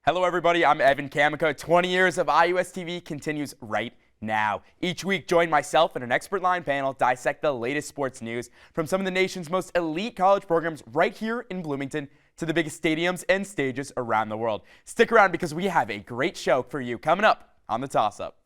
Hello, everybody. I'm Evan Kamiko. 20 years of IUS TV continues right now. Each week, join myself and an expert line panel dissect the latest sports news from some of the nation's most elite college programs right here in Bloomington to the biggest stadiums and stages around the world. Stick around because we have a great show for you coming up on the Toss-Up.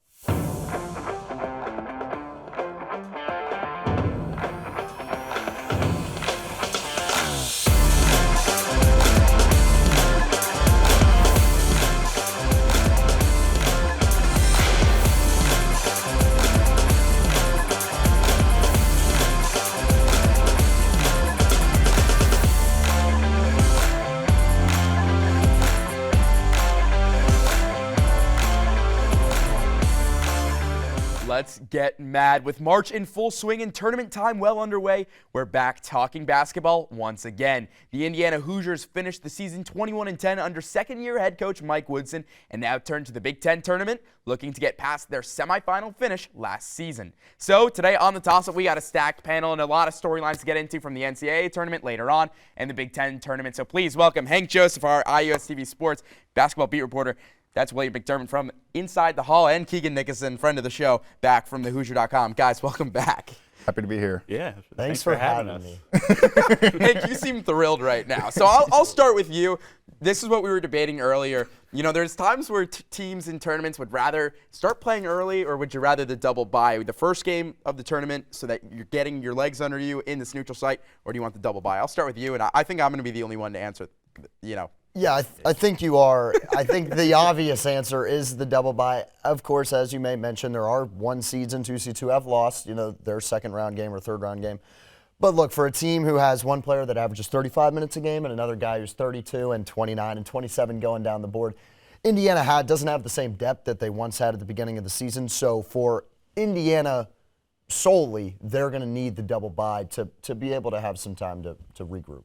Let's get mad. With March in full swing and tournament time well underway, we're back talking basketball once again. The Indiana Hoosiers finished the season 21-10 under second-year head coach Mike Woodson and now turn to the Big Ten tournament, looking to get past their semifinal finish last season. So today on the Toss-Up, we got a stacked panel and a lot of storylines to get into from the NCAA tournament later on and the Big Ten tournament. So please welcome Hank Joseph, our IUS TV Sports basketball beat reporter. That's William McDermott from Inside the Hall, and Keegan Nickoson, friend of the show, back from thehoosier.com. Guys, welcome back. Happy to be here. Yeah, thanks for having me. Hank, you seem thrilled right now. So I'll start with you. This is what we were debating earlier. You know, there's times where teams in tournaments would rather start playing early, or would you rather the double bye? The first game of the tournament so that you're getting your legs under you in this neutral site, or do you want the double bye? I'll start with you, and I think I'm going to be the only one to answer, Yeah, I think you are. I think the obvious answer is the double bye. Of course, as you may mention, there are 1 seeds and 2 seeds who have lost, their second round game or third round game. But look, for a team who has one player that averages 35 minutes a game and another guy who's 32 and 29 and 27 going down the board, Indiana doesn't have the same depth that they once had at the beginning of the season. So for Indiana solely, they're going to need the double bye to be able to have some time to regroup.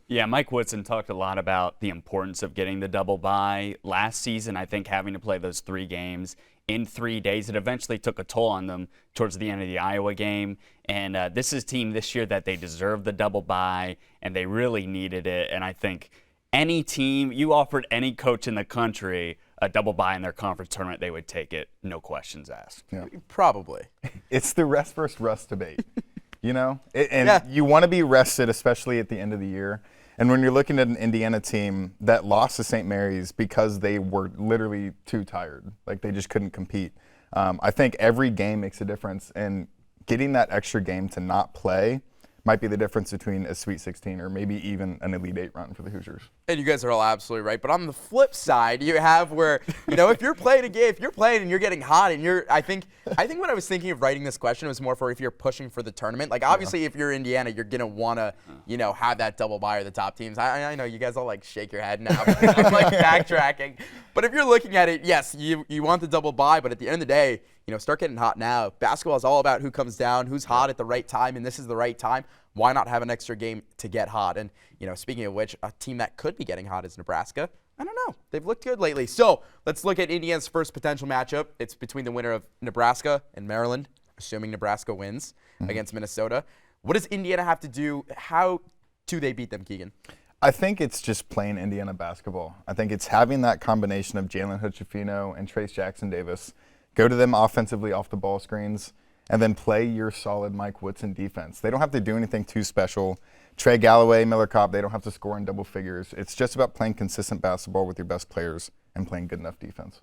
Yeah, Mike Woodson talked a lot about the importance of getting the double bye. Last season, I think having to play those 3 games in 3 days, it eventually took a toll on them towards the end of the Iowa game. And this is a team this year that they deserve the double bye, and they really needed it. And I think any team, you offered any coach in the country a double bye in their conference tournament, they would take it, no questions asked. Yeah. Probably. It's the rest versus rust debate. You want to be rested, especially at the end of the year. And when you're looking at an Indiana team that lost to St. Mary's because they were literally too tired, like they just couldn't compete, I think every game makes a difference. And getting that extra game to not play might be the difference between a Sweet 16 or maybe even an Elite 8 run for the Hoosiers. And you guys are all absolutely right. But on the flip side, you have where, if you're playing a game, if you're playing and you're getting hot and I think when I was thinking of writing this question, it was more for if you're pushing for the tournament. Like, obviously, if you're Indiana, you're going to want to, have that double bye or the top teams. I know you guys all, shake your head now. I'm, backtracking. But if you're looking at it, yes, you want the double bye. But at the end of the day, start getting hot now. Basketball is all about who comes down, who's hot at the right time, and this is the right time. Why not have an extra game to get hot? And, speaking of which, a team that could be getting hot is Nebraska. I don't know. They've looked good lately. So let's look at Indiana's first potential matchup. It's between the winner of Nebraska and Maryland, assuming Nebraska wins against Minnesota. What does Indiana have to do? How do they beat them, Keegan? I think it's just plain Indiana basketball. I think it's having that combination of Jalen Hood-Schifino and Trace Jackson-Davis. Go to them offensively off the ball screens, and then play your solid Mike Woodson defense. They don't have to do anything too special. Trey Galloway, Miller Kopp, they don't have to score in double figures. It's just about playing consistent basketball with your best players and playing good enough defense.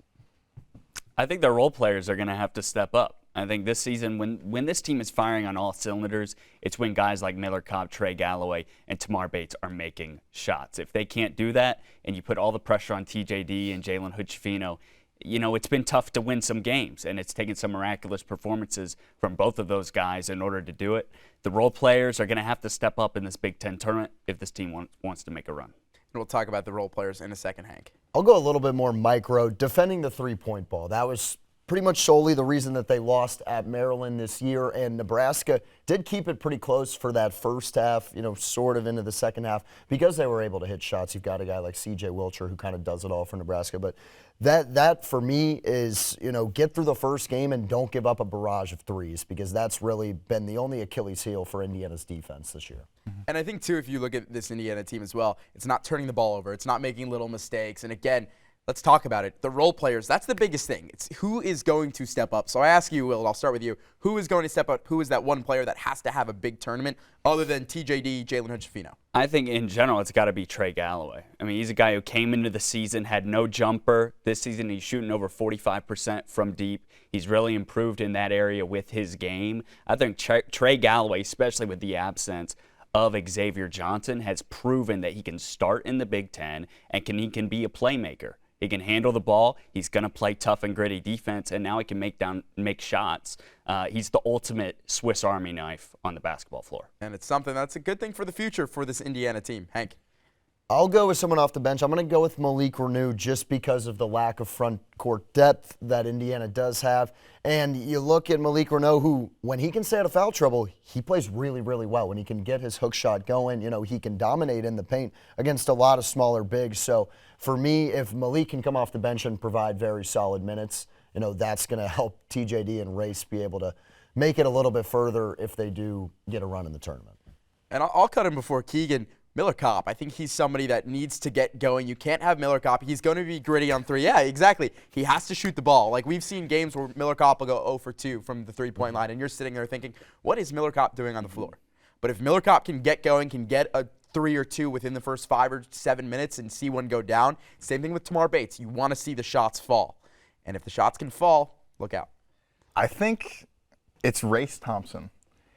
I think the role players are going to have to step up. I think this season, when this team is firing on all cylinders, it's when guys like Miller Kopp, Trey Galloway, and Tamar Bates are making shots. If they can't do that, and you put all the pressure on TJD and Jalen Hood-Schifino, it's been tough to win some games, and it's taken some miraculous performances from both of those guys in order to do it. The role players are going to have to step up in this Big Ten tournament if this team wants to make a run. And we'll talk about the role players in a second, Hank. I'll go a little bit more micro. Defending the three-point ball, that was pretty much solely the reason that they lost at Maryland this year, and Nebraska did keep it pretty close for that first half, sort of into the second half, because they were able to hit shots. You've got a guy like C.J. Wilcher who kind of does it all for Nebraska. But that for me is, get through the first game and don't give up a barrage of threes, because that's really been the only Achilles heel for Indiana's defense this year. And I think, too, if you look at this Indiana team as well, it's not turning the ball over. It's not making little mistakes. And again, let's talk about it. The role players, that's the biggest thing. It's who is going to step up. So I ask you, Will, I'll start with you. Who is going to step up? Who is that one player that has to have a big tournament other than TJD, Jalen Hood-Schifino? I think in general it's got to be Trey Galloway. I mean, he's a guy who came into the season, had no jumper. This season he's shooting over 45% from deep. He's really improved in that area with his game. I think Trey Galloway, especially with the absence of Xavier Johnson, has proven that he can start in the Big Ten and he can be a playmaker. He can handle the ball. He's going to play tough and gritty defense, and now he can make shots. He's the ultimate Swiss Army knife on the basketball floor. And it's something that's a good thing for the future for this Indiana team. Hank? I'll go with someone off the bench. I'm going to go with Malik Reneau just because of the lack of front court depth that Indiana does have. And you look at Malik Reneau, who, when he can stay out of foul trouble, he plays really, really well. When he can get his hook shot going, he can dominate in the paint against a lot of smaller bigs. So for me, if Malik can come off the bench and provide very solid minutes, that's going to help TJD and Race be able to make it a little bit further if they do get a run in the tournament. And I'll cut him before Keegan. Miller Kopp, I think he's somebody that needs to get going. You can't have Miller Kopp. He's going to be gritty on three. Yeah, exactly. He has to shoot the ball. Like, we've seen games where Miller Kopp will go 0 for 2 from the three-point line, and you're sitting there thinking, what is Miller Kopp doing on the floor? But if Miller Kopp can get going, can get a 3 or 2 within the first 5 or 7 minutes and see one go down, same thing with Tamar Bates. You want to see the shots fall. And if the shots can fall, look out. I think it's Race Thompson.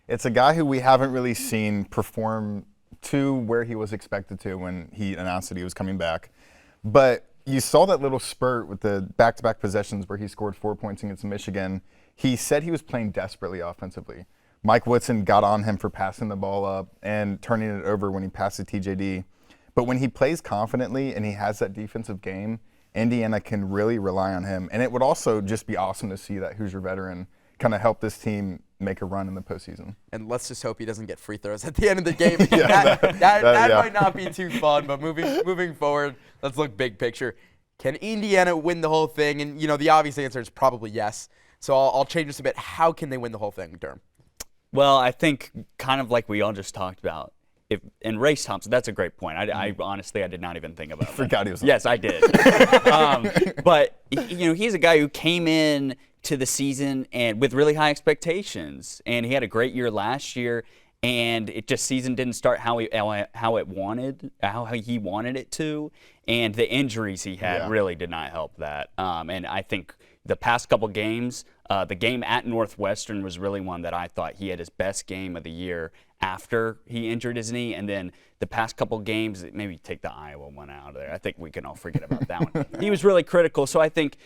It's a guy who we haven't really seen perform to where he was expected to when he announced that he was coming back. But you saw that little spurt with the back-to-back possessions where he scored 4 points against Michigan. He said he was playing desperately offensively. Mike Woodson got on him for passing the ball up and turning it over when he passed to TJD. But when he plays confidently and he has that defensive game, Indiana can really rely on him. And it would also just be awesome to see that Hoosier veteran kind of help this team make a run in the postseason. And let's just hope he doesn't get free throws at the end of the game. that might not be too fun, but moving forward, let's look big picture. Can Indiana win the whole thing? And, the obvious answer is probably yes. So I'll change this a bit. How can they win the whole thing, Derm? Well, I think kind of like we all just talked about, and Race Thompson, that's a great point. I honestly, I did not even think about that. Forgot he was on. Yes, I did. But, he's a guy who came in to the season and with really high expectations, and he had a great year last year, and season didn't start how he wanted it to, and the injuries he had really did not help that. And I think the past couple games, the game at Northwestern was really one that I thought he had his best game of the year after he injured his knee, and then the past couple games, maybe take the Iowa one out of there. I think we can all forget about that one. He was really critical, so I think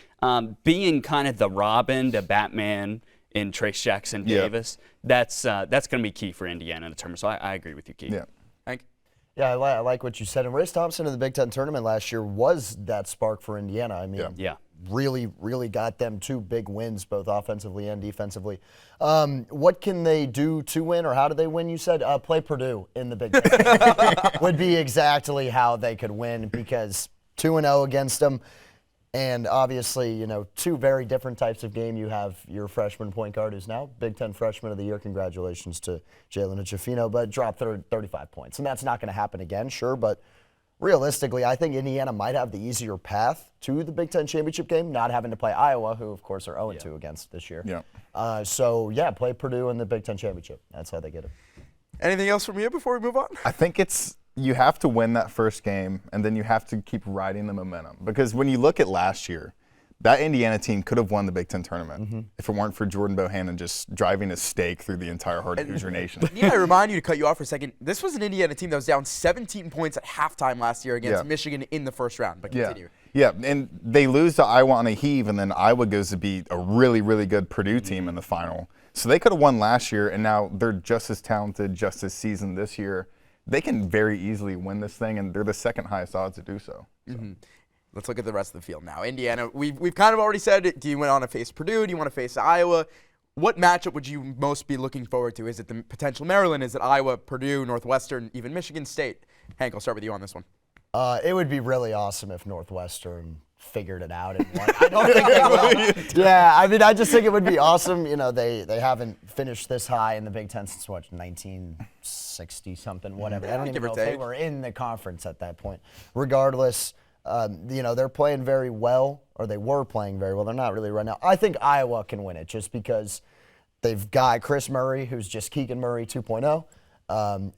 being kind of the Robin, the Batman in Trace Jackson Davis, that's going to be key for Indiana in the tournament. So I agree with you, Keith. Yeah. Hank? Yeah, I like what you said. And Race Thompson in the Big Ten tournament last year was that spark for Indiana. I mean, really, really got them 2 big wins, both offensively and defensively. What can they do to win, or how do they win? You said play Purdue in the Big Ten. Would be exactly how they could win, because 2-0 against them. And obviously, 2 very different types of game. You have your freshman point guard, who's now Big Ten Freshman of the Year. Congratulations to Jalen Hood-Schifino, but dropped 35 points. And that's not going to happen again, sure, but realistically, I think Indiana might have the easier path to the Big Ten championship game, not having to play Iowa, who, of course, are 0-2 against this year. Yeah. Play Purdue in the Big Ten championship. That's how they get it. Anything else from you before we move on? I think you have to win that first game, and then you have to keep riding the momentum. Because when you look at last year, that Indiana team could have won the Big Ten tournament if it weren't for Jordan Bohannon just driving a stake through the entire heart of Hoosier Nation. I remind you to cut you off for a second. This was an Indiana team that was down 17 points at halftime last year against Michigan in the first round. But continue. Yeah, and they lose to Iowa on a heave, and then Iowa goes to beat a really, really good Purdue team in the final. So they could have won last year, and now they're just as talented, just as seasoned this year. They can very easily win this thing, and they're the second highest odds to do so. Let's look at the rest of the field now. Indiana, we've kind of already said, do you want to face Purdue? Do you want to face Iowa? What matchup would you most be looking forward to? Is it the potential Maryland? Is it Iowa, Purdue, Northwestern, even Michigan State? Hank, I'll start with you on this one. It would be really awesome if Northwestern figured it out and won. I don't think they will. Yeah, I mean, I just think it would be awesome. You know, they haven't finished this high in the Big Ten since, 1960 something, whatever. I don't even know if they were in the conference at that point. Regardless, they're playing very well, or they were playing very well. They're not really right now. I think Iowa can win it just because they've got Chris Murray, who's just Keegan Murray 2.0.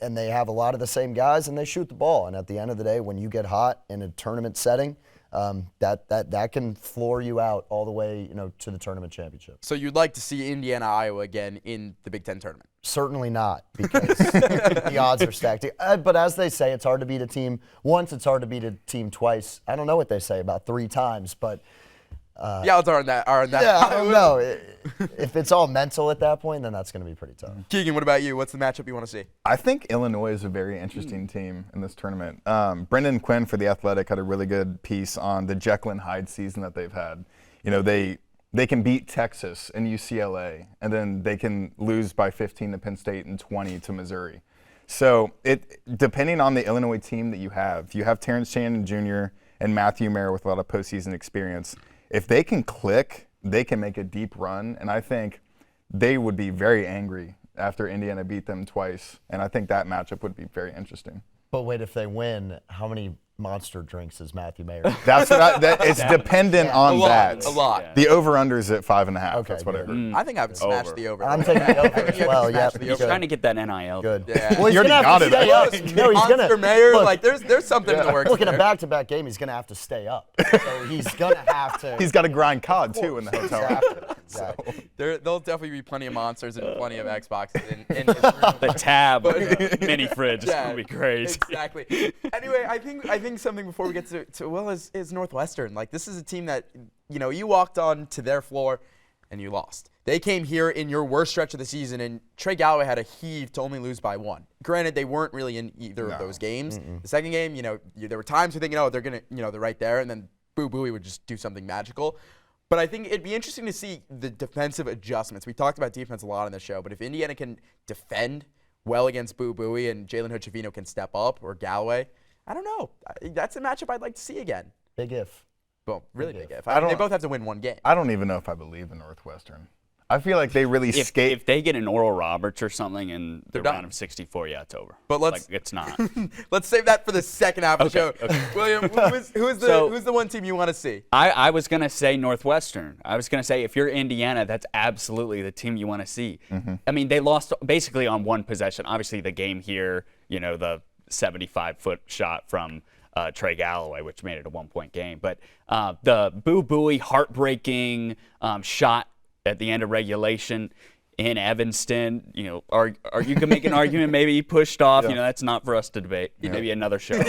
And they have a lot of the same guys, and they shoot the ball. And at the end of the day, when you get hot in a tournament setting, that can floor you out all the way, to the tournament championship. So you'd like to see Indiana, Iowa again in the Big Ten tournament? Certainly not, because the odds are stacked. But as they say, it's hard to beat a team once. It's hard to beat a team twice. I don't know what they say about 3 times, but. The odds aren't that. Yeah, I don't know. If it's all mental at that point, then that's going to be pretty tough. Keegan, what about you? What's the matchup you want to see? I think Illinois is a very interesting team in this tournament. Brendan Quinn for The Athletic had a really good piece on the Jekyll and Hyde season that they've had. They can beat Texas and UCLA, and then they can lose by 15 to Penn State and 20 to Missouri. So depending on the Illinois team that you have Terrence Shannon Jr. and Matthew Mayer with a lot of postseason experience. If they can click, they can make a deep run, and I think they would be very angry after Indiana beat them twice, and I think that matchup would be very interesting. But wait, if they win, how many monster drinks is Matthew Mayer? That's what it's dependent on that. A lot. The over-under's at 5.5. Okay, That's what I heard. I think I would smash the over. I'm taking the over as well. Yeah, He's trying to get that NIL. Good. Yeah. Well, he's You gonna already have to got stay it. up. No, he's Monster gonna. Mayor, Look, there's something in the works. Look, in a there. back-to-back game, he's gonna have to stay up. So he's gonna have to. He's got to grind COD, too, in the hotel. Exactly. There'll definitely be plenty of monsters and plenty of Xboxes in his room. The tab, mini fridge is Yeah, going to be crazy. Exactly. Anyway, I think something before we get to Will is Northwestern. Like, this is a team that, you walked on to their floor and you lost. They came here in your worst stretch of the season, and Trey Galloway had a heave to only lose by 1. Granted, they weren't really in either of those games. The second game, there were times we think, they're going to, they're right there, and then Boo Buie would just do something magical. But I think it'd be interesting to see the defensive adjustments. We talked about defense a lot on the show, but if Indiana can defend well against Boo Buie and Jalen Hood-Schifino can step up, or Galloway, I don't know. That's a matchup I'd like to see again. Big if. Well, really big if. They both have to win one game. I don't even know if I believe in Northwestern. I feel like they really skate. If they get an Oral Roberts or something in the done. round of 64, yeah, it's over. But it's not. Let's save that for the second half of the show. Okay. William, who's the one team you want to see? I was going to say Northwestern. I was going to say if you're Indiana, that's absolutely the team you want to see. I mean, they lost basically on one possession. Obviously, the game here, the 75-foot shot from Trey Galloway, which made it a 1-point game. But the Boo Buie heartbreaking shot at the end of regulation in Evanston, or you can make an argument maybe he pushed off. That's not for us to debate. Maybe another show.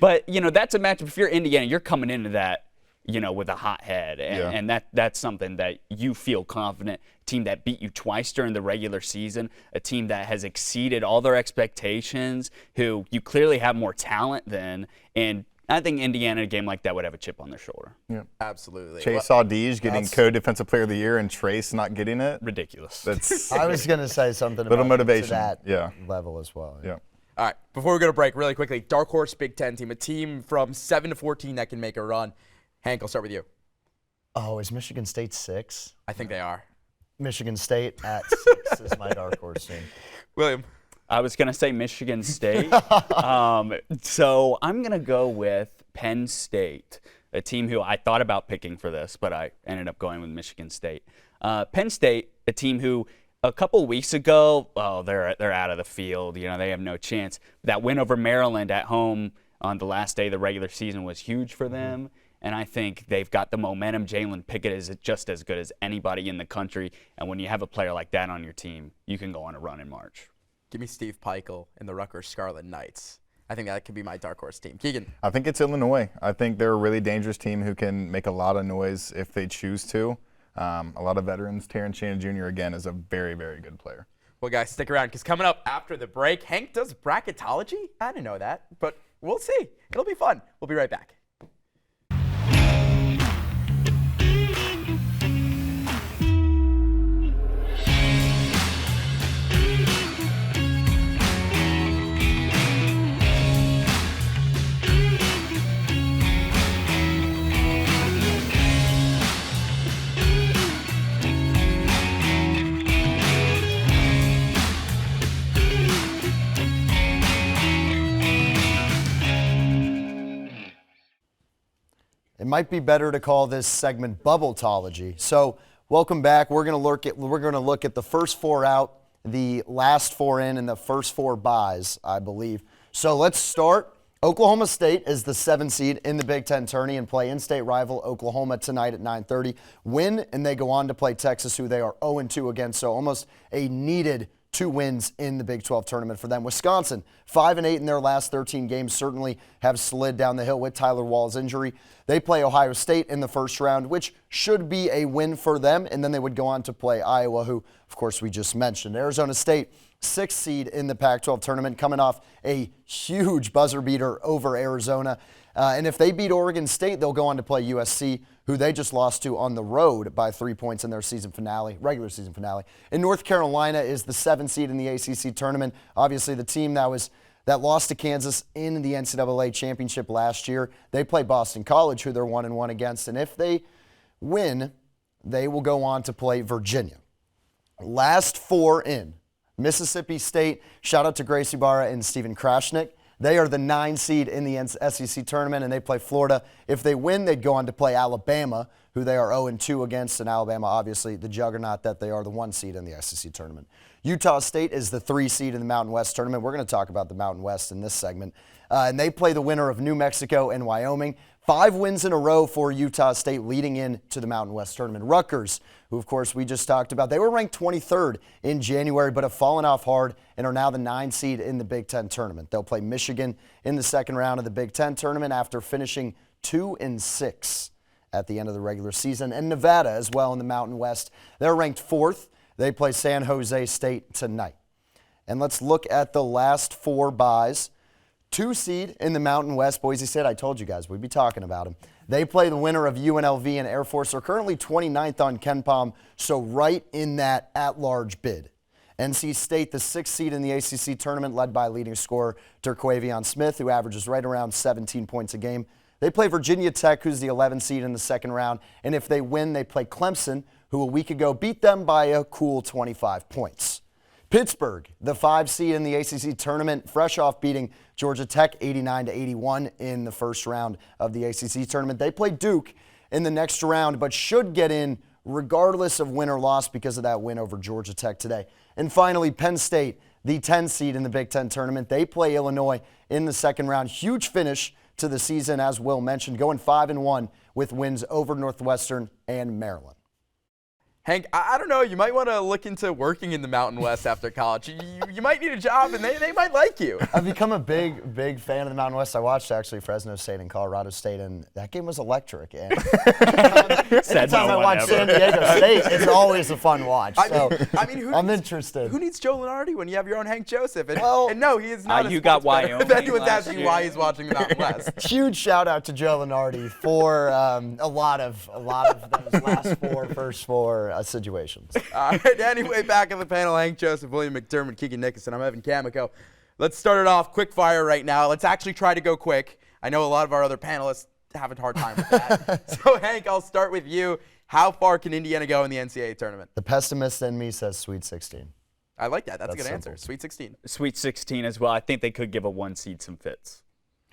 But that's a matchup. If you're Indiana, you're coming into that, with a hot head, and that's something that you feel confident. Team that beat you twice during the regular season, a team that has exceeded all their expectations, who you clearly have more talent than, and I think Indiana in a game like that would have a chip on their shoulder. Yeah, absolutely. Chase Audige getting co-defensive player of the year and Trace not getting it. Ridiculous. That's I was gonna say something little about motivation. to that level as well. Yeah. All right, before we go to break, really quickly, Dark Horse Big Ten team, a team from 7 to 14 that can make a run. Hank, I'll start with you. Oh, is Michigan State 6? I think they are. Michigan State at 6 is my dark horse team. William. I was going to say Michigan State. So I'm going to go with Penn State, a team who I thought about picking for this, but I ended up going with Michigan State. Penn State, a team who a couple weeks ago, they're out of the field. They have no chance. That win over Maryland at home on the last day of the regular season was huge for them. And I think they've got the momentum. Jalen Pickett is just as good as anybody in the country. And when you have a player like that on your team, you can go on a run in March. Give me Steve Peichel and the Rutgers Scarlet Knights. I think that could be my dark horse team. Keegan. I think it's Illinois. I think they're a really dangerous team who can make a lot of noise if they choose to. A lot of veterans. Terrence Shannon Jr., again, is a very, very good player. Well, guys, stick around, because coming up after the break, Hank does bracketology? I didn't know that, but we'll see. It'll be fun. We'll be right back. It might be better to call this segment Bubbletology. So, welcome back. We're going to look at the first 4 out, the last 4 in, and the first 4 buys, I believe. So, let's start. Oklahoma State is the 7 seed in the Big Ten tourney and play in-state rival Oklahoma tonight at 9:30. Win, and they go on to play Texas, who they are 0-2 against. So, almost a needed 2 wins in the Big 12 tournament for them. Wisconsin, 5-8 in their last 13 games, certainly have slid down the hill with Tyler Wall's injury. They play Ohio State in the first round, which should be a win for them, and then they would go on to play Iowa, who, of course, we just mentioned. Arizona State, 6th seed in the Pac-12 tournament, coming off a huge buzzer beater over Arizona. And if they beat Oregon State, they'll go on to play USC, who they just lost to on the road by 3 points in their regular season finale. And North Carolina is the 7th seed in the ACC tournament. Obviously, the team that lost to Kansas in the NCAA championship last year. They play Boston College, who they're 1-1 against. And if they win, they will go on to play Virginia. Last 4 in. Mississippi State, shout out to Gracie Barra and Stephen Krashnick. They are the 9 seed in the SEC tournament, and they play Florida. If they win, they'd go on to play Alabama, who they are 0-2 against, and Alabama, obviously, the juggernaut that they are, the 1 seed in the SEC tournament. Utah State is the 3 seed in the Mountain West tournament. We're going to talk about the Mountain West in this segment. And they play the winner of New Mexico and Wyoming. 5 wins in a row for Utah State leading into the Mountain West tournament. Rutgers, who of course we just talked about, they were ranked 23rd in January but have fallen off hard and are now the 9 seed in the Big Ten tournament. They'll play Michigan in the second round of the Big Ten tournament after finishing 2-6 at the end of the regular season. And Nevada as well in the Mountain West. They're ranked 4th. They play San Jose State tonight. And let's look at the last 4 buys. 2 seed in the Mountain West, Boise State. I told you guys we'd be talking about them. They play the winner of UNLV and Air Force. They're currently 29th on KenPom, so right in that at-large bid. NC State, the 6th seed in the ACC tournament, led by leading scorer Terquavion Smith, who averages right around 17 points a game. They play Virginia Tech, who's the 11th seed in the second round, and if they win, they play Clemson, who a week ago beat them by a cool 25 points. Pittsburgh, the 5 seed in the ACC tournament, fresh off beating Georgia Tech 89-81 in the first round of the ACC tournament. They play Duke in the next round, but should get in regardless of win or loss because of that win over Georgia Tech today. And finally, Penn State, the 10 seed in the Big Ten tournament. They play Illinois in the second round. Huge finish to the season, as Will mentioned, going 5-1 with wins over Northwestern and Maryland. Hank, I don't know. You might want to look into working in the Mountain West after college. You might need a job, and they might like you. I've become a big fan of the Mountain West. I watched actually Fresno State and Colorado State, and that game was electric. And anytime I watch San Diego State, it's always a fun watch. So I'm interested. Who needs Joe Lunardi when you have your own Hank Joseph? And no, he is not. You got Wyoming. If anyone's asking you why he's watching the Mountain West. Huge shout out to Joe Lunardi for a lot of those last first four situations. All right, anyway, back in the panel, Hank Joseph, William McDermott, Keegan Nickoson. I'm Evan Kamiko. Let's start it off quick fire right now. Let's actually try to go quick. I know a lot of our other panelists have a hard time with that. So, Hank, I'll start with you. How far can Indiana go in the NCAA tournament? The pessimist in me says Sweet 16. I like that. That's a good simple. answer. Sweet 16. Sweet 16 as well. I think they could give a 1 seed some fits.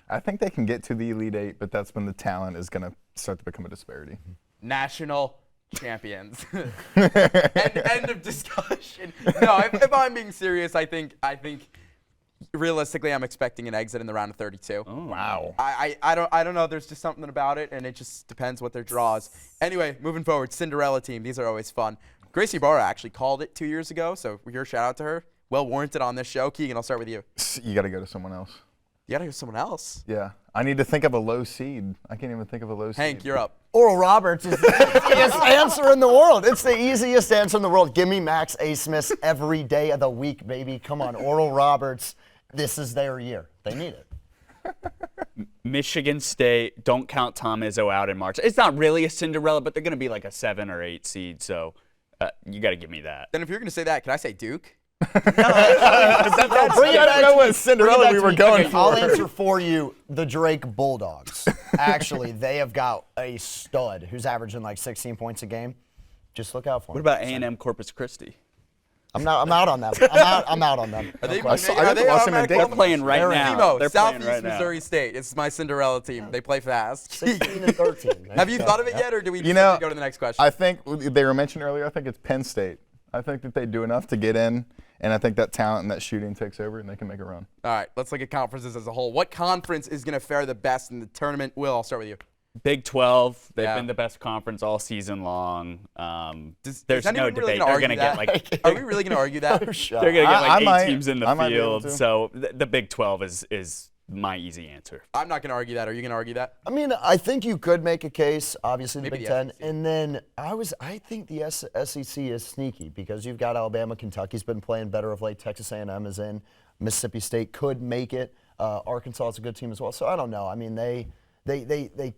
I think they can get to the Elite Eight, but that's when the talent is going to start to become a disparity. National champions. End of discussion. No, if I'm being serious, I think realistically I'm expecting an exit in the round of 32. Oh, wow. I don't know. There's just something about it, and it just depends what their draw is. Anyway, moving forward, Cinderella team. These are always fun. Gracie Barra actually called it 2 years ago, so your shout out to her. Well warranted on this show. Keegan, I'll start with you. You got to go to someone else. You got to go to someone else. Yeah. I need to think of a low seed. I can't even think of a low seed. Hank, you're up. Oral Roberts is the easiest answer in the world. It's the easiest answer in the world. Give me Max A. Smith every day of the week, baby. Come on, Oral Roberts. This is their year. They need it. Michigan State, don't count Tom Izzo out in March. It's not really a Cinderella, but they're going to be like a 7 or 8 seed, so you got to give me that. Then if you're going to say that, can I say Duke? I know what Cinderella we were going for. I'll answer for you. The Drake Bulldogs. Actually, they have got a stud who's averaging like 16 points a game. Just look out for him. What about A&M Corpus Christi? I'm out on them. I'm out on them. Are they, I saw- I got to watch them in They're playing right now. Simo, They're Southeast playing right now. Missouri State. It's my Cinderella team. They play fast. 16 and 13. Have you thought of it yet, or do we You know, go to the next question? I think they were mentioned earlier. I think it's Penn State. I think that they do enough to get in, and I think that talent and that shooting takes over, and they can make a run. All right, let's look at conferences as a whole. What conference is going to fare the best in the tournament? Will, I'll start with you. Big 12. They've Yeah. been the best conference all season long. Is There's no anyone really debate. gonna They're argue going to get that? like Are we really going to argue that? No shot. they're going to get like I 8 might- teams in the I might be able field. to. So the Big 12 is my easy answer. I'm not going to argue that. Are you going to argue that? I mean, I think you could make a case, obviously the Maybe Big the Ten, SEC. and then I think the SEC is sneaky because you've got Alabama, Kentucky's been playing better of late, Texas A&M is in, Mississippi State could make it, Arkansas is a good team as well. So I don't know. I mean, they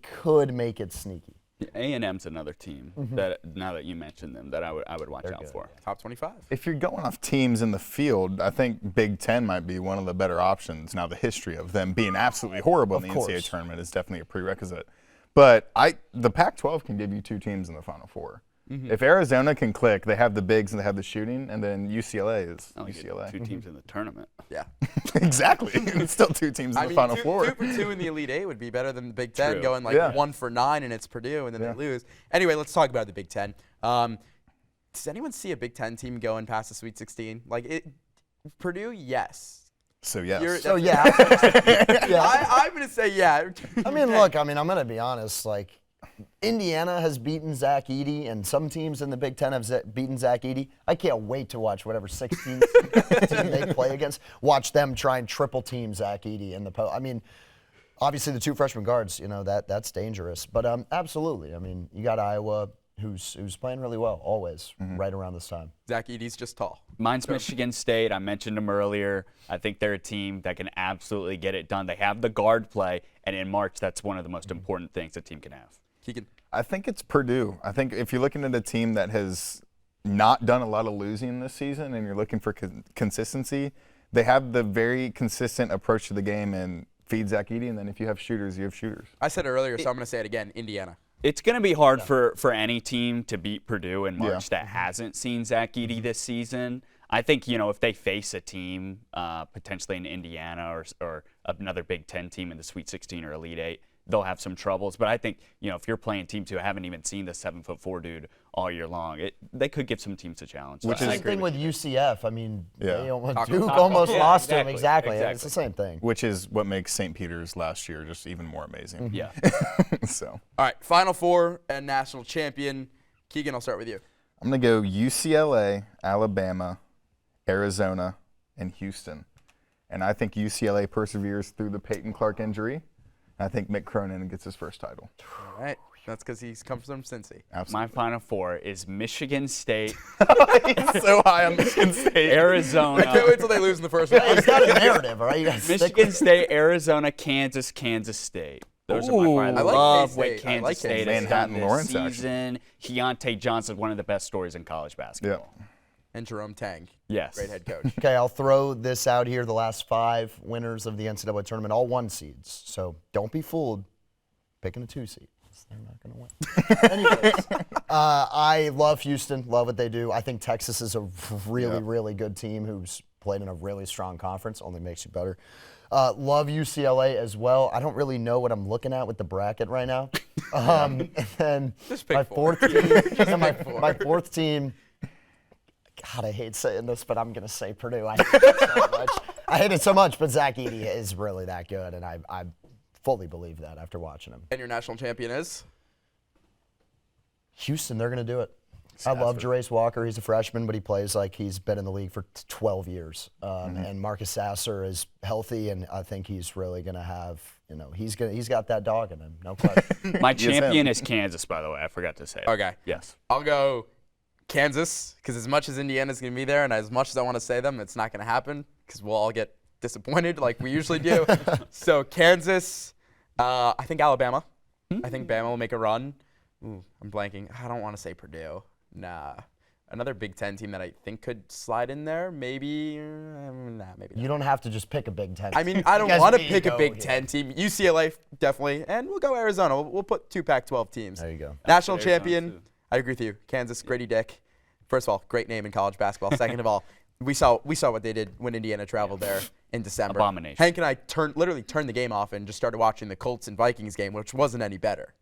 could make it sneaky. A&M's another team that now that you mentioned them that I would watch out good. for. Top 25. If you're going off teams in the field, I think Big Ten might be one of the better options. Now, the history of them being absolutely horrible in the NCAA course. tournament is definitely a prerequisite. But the Pac-12 can give you 2 teams in the Final Four. If Arizona can click, they have the bigs and they have the shooting, and then UCLA is Only get UCLA. 2 teams in the tournament. Yeah. Exactly. It's still 2 teams in I the mean, Final 2 Four. for 2 in the Elite Eight would be better than the Big Ten True. going like Yeah. 1 for 9 and it's Purdue and then Yeah. they lose. Anyway, let's talk about the Big Ten. Does anyone see a Big Ten team going past the Sweet 16? Purdue, yes. So, yes. So yeah, yeah. I'm going to say yeah. I mean, look, I'm going to be honest. Like, Indiana has beaten Zach Edey, and some teams in the Big Ten have beaten Zach Edey. I can't wait to watch whatever 16 team they play against. Watch them try and triple team Zach Edey in the post. I mean, obviously the 2 freshman guards, that's dangerous. But absolutely, I mean, you got Iowa, who's playing really well always, right around this time. Zach Edey's just tall. Mine's Michigan State. I mentioned them earlier. I think they're a team that can absolutely get it done. They have the guard play, and in March, that's one of the most important things a team can have. Keegan. I think it's Purdue. I think if you're looking at a team that has not done a lot of losing this season and you're looking for consistency, they have the very consistent approach to the game and feed Zach Edey, and then if you have shooters, you have shooters. I said it earlier, so I'm going to say it again. Indiana. It's going to be hard for any team to beat Purdue in March Yeah. that hasn't seen Zach Edey this season. I think, if they face a team, potentially in Indiana or another Big Ten team in the Sweet 16 or Elite 8, they'll have some troubles. But I think, if you're playing teams who haven't even seen the 7'4" dude all year long, they could give some teams a challenge. Which So I is- Same agree thing with UCF. I mean, Yeah. Duke almost Yeah, lost to him. exactly. It's the same thing. Which is what makes St. Peter's last year just even more amazing. Yeah. So All right, Final Four and national champion. Keegan, I'll start with you. I'm going to go UCLA, Alabama, Arizona, and Houston. And I think UCLA perseveres through the Peyton Clark injury. I think Mick Cronin gets his first title. All right, that's because he's comes from Cincy. My Absolutely. Final Four is Michigan State, He's so high on Michigan State. Arizona. Can't wait till they lose in the first round. It's not a narrative, all right? You gotta stick Michigan with it. State, Arizona, Kansas State. Those are my Ooh. finals. I I like love K-State. what I Kansas like State K-State. has done Manhattan this Lawrence action. season. Keontae Johnson, one of the best stories in college Yeah. basketball. And Jerome Tang, Yes. great head coach. Okay, I'll throw this out here. The last 5 winners of the NCAA tournament, all 1 seeds. So don't be fooled picking a 2 seed. They're not going to win. Anyways, I love Houston, love what they do. I think Texas is a really good team who's played in a really strong conference, only makes you better. Love UCLA as well. I don't really know what I'm looking at with the bracket right now. And then Just pick my 4. fourth team, and my 4th team, God, I hate saying this, but I'm going to say Purdue. I hate it so much. I hate it so much, but Zach Edey is really that good, and I fully believe that after watching him. And your national champion is? Houston, they're going to do it. I love Jarace Walker. He's a freshman, but he plays like he's been in the league for 12 years. And Marcus Sasser is healthy, and I think he's really going to have, he's got that dog in him, no question. My champion is Kansas, by the way. I forgot to say it. Okay. Yes. I'll go Kansas, because as much as Indiana's going to be there and as much as I want to say them, it's not going to happen because we'll all get disappointed like we usually do. So Kansas, I think Alabama. I think Bama will make a run. Ooh, I'm blanking. I don't want to say Purdue. Nah. Another Big Ten team that I think could slide in there, maybe. Maybe not. You don't have to just pick a Big Ten. I mean, I don't You guys want to need pick a go Big here. Ten team. UCLA, definitely. And we'll go Arizona. We'll put 2 Pac-12 teams. There you go. National Arizona, champion, too. I agree with you. Kansas, Grady Dick. first of all, great name in college basketball. Second of all, we saw what they did when Indiana traveled there in December. Abomination. Hank and I literally turned the game off and just started watching the Colts and Vikings game, which wasn't any better.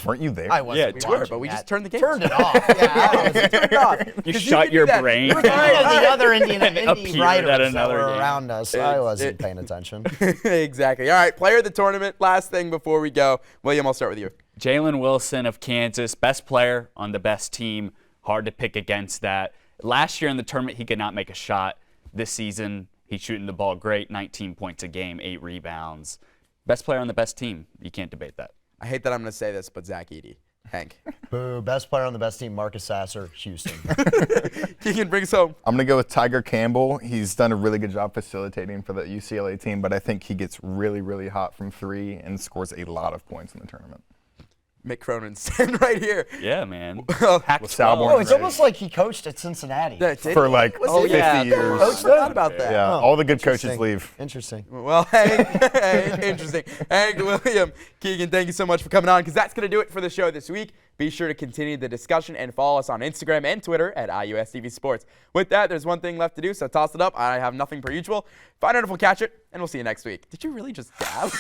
Weren't you there? I wasn't. We watching were, but we that. just turned the game. Turned it off. Yeah, turned it off. You 'Cause shut can your do that. brain. You were The like, other Indy appeared writers at that another were game. around us, I wasn't paying attention. Exactly. All right, player of the tournament. Last thing before we go. William, I'll start with you. Jalen Wilson of Kansas, best player on the best team. Hard to pick against that. Last year in the tournament, he could not make a shot. This season, he's shooting the ball great, 19 points a game, 8 rebounds. Best player on the best team. You can't debate that. I hate that I'm going to say this, but Zach Edey. Hank. Boo. Best player on the best team, Marcus Sasser, Houston. Keegan, bring us home. I'm going to go with Tiger Campbell. He's done a really good job facilitating for the UCLA team, but I think he gets really, really hot from 3 and scores a lot of points in the tournament. Mick Cronin standing right here. Yeah, man. Well, Pac-12. Salborn- Oh, it's almost like he coached at Cincinnati. For like Was he? 50 years. I forgot about that. Yeah, all the good coaches leave. Interesting. Well, Hank, interesting. Hank, William, Keegan, thank you so much for coming on, because that's going to do it for the show this week. Be sure to continue the discussion and follow us on Instagram and Twitter at IUSTV Sports. With that, there's one thing left to do, so toss it up. I have nothing per usual. Find out if we'll catch it, and we'll see you next week. Did you really just dab?